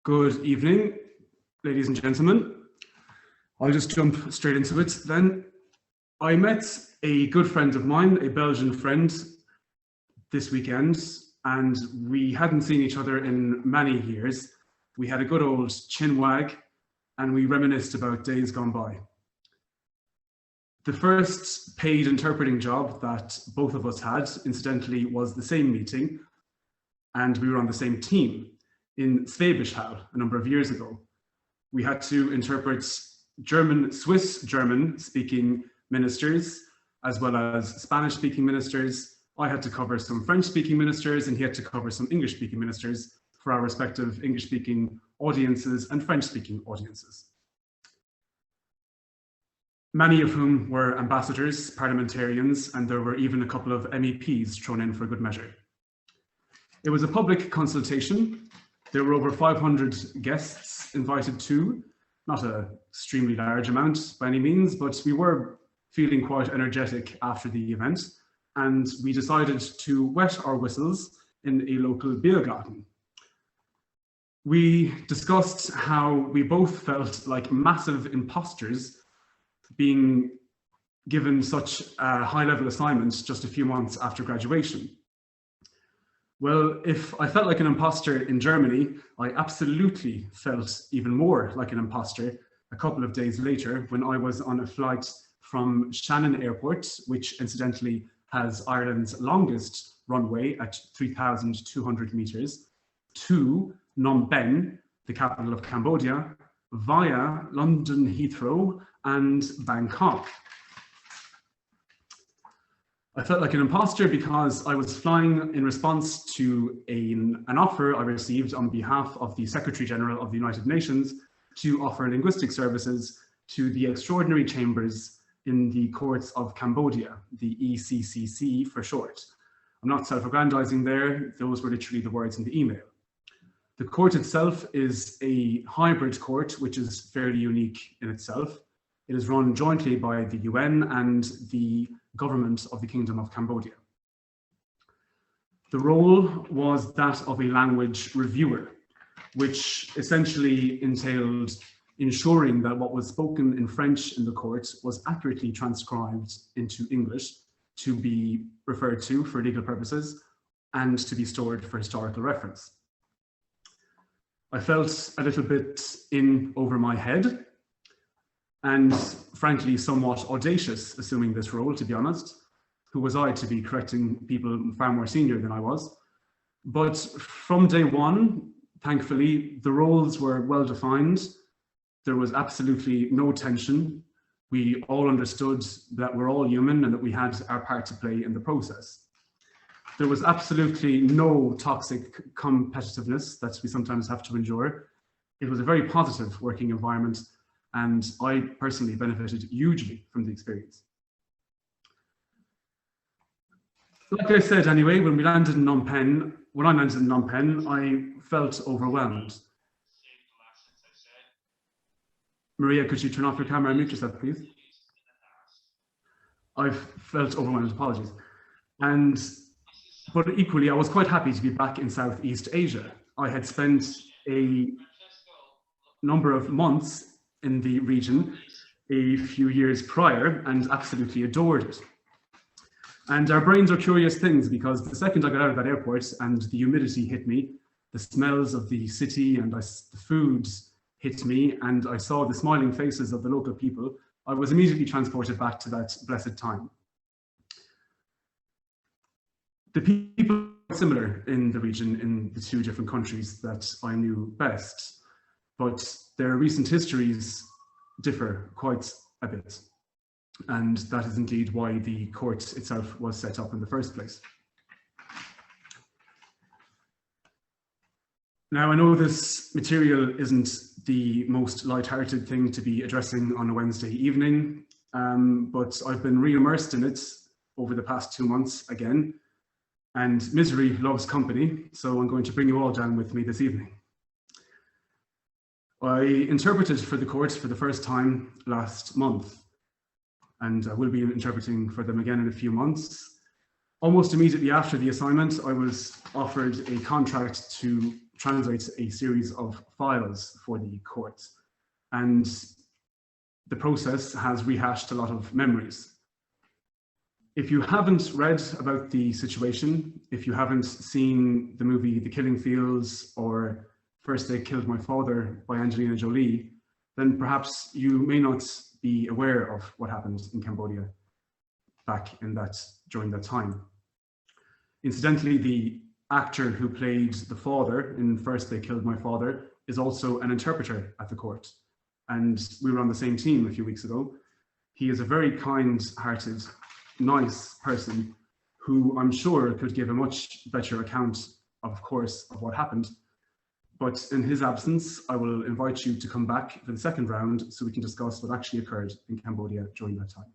Good evening, ladies and gentlemen. I'll just jump straight into it then. I met a good friend of mine, a Belgian friend, this weekend, and we hadn't seen each other in many years. We had a good old chin wag, and we reminisced about days gone by. The first paid interpreting job that both of us had, incidentally, was the same meeting, and we were on the same team in Schwäbisch a number of years ago. We had to interpret Swiss German speaking ministers, as well as Spanish speaking ministers. I had to cover some French speaking ministers, and he had to cover some English speaking ministers for our respective English speaking audiences and French speaking audiences. Many of whom were ambassadors, parliamentarians, and there were even a couple of MEPs thrown in for good measure. It was a public consultation. There were over 500 guests invited to, not an extremely large amount by any means, but we were feeling quite energetic after the event, and we decided to wet our whistles in a local beer garden. We discussed how we both felt like massive imposters being given such a high-level assignment just a few months after graduation. Well, if I felt like an imposter in Germany, I absolutely felt even more like an imposter a couple of days later when I was on a flight from Shannon Airport, which incidentally has Ireland's longest runway at 3,200 meters, to Phnom Penh, the capital of Cambodia, via London Heathrow and Bangkok. I felt like an imposter because I was flying in response to an offer I received on behalf of the Secretary General of the United Nations to offer linguistic services to the extraordinary chambers in the courts of Cambodia, the ECCC for short. I'm not self-aggrandizing there, those were literally the words in the email. The court itself is a hybrid court, which is fairly unique in itself. It is run jointly by the UN and the government of the Kingdom of Cambodia. The role was that of a language reviewer, which essentially entailed ensuring that what was spoken in French in the court was accurately transcribed into English to be referred to for legal purposes and to be stored for historical reference. I felt a little bit in over my head, and frankly somewhat audacious assuming this role, to be honest. Who was I to be correcting people far more senior than I was? But from day one, thankfully, the roles were well defined. There was absolutely no tension. We all understood that we're all human and that we had our part to play in the process. There was absolutely no toxic competitiveness that we sometimes have to endure. It was a very positive working environment, and I personally benefited hugely from the experience. Like I said anyway, when I landed in Phnom Penh, I felt overwhelmed. Maria, could you turn off your camera and mute yourself, please? I felt overwhelmed, apologies. But equally, I was quite happy to be back in Southeast Asia. I had spent a number of months in the region a few years prior and absolutely adored it. And our brains are curious things, because the second I got out of that airport and the humidity hit me, the smells of the city and the food hit me, and I saw the smiling faces of the local people, I was immediately transported back to that blessed time. The people are similar in the region in the two different countries that I knew best, but their recent histories differ quite a bit. And that is indeed why the court itself was set up in the first place. Now, I know this material isn't the most light-hearted thing to be addressing on a Wednesday evening, but I've been re-immersed in it over the past 2 months again, and misery loves company, so I'm going to bring you all down with me this evening. I interpreted for the court for the first time last month, and I will be interpreting for them again in a few months. Almost immediately after the assignment, I was offered a contract to translate a series of files for the court. And the process has rehashed a lot of memories. If you haven't read about the situation, if you haven't seen the movie The Killing Fields or First They Killed My Father by Angelina Jolie, then perhaps you may not be aware of what happened in Cambodia during that time. Incidentally, the actor who played the father in First They Killed My Father is also an interpreter at the court. And we were on the same team a few weeks ago. He is a very kind-hearted, nice person who I'm sure could give a much better account, of course, of what happened. But in his absence, I will invite you to come back for the second round so we can discuss what actually occurred in Cambodia during that time.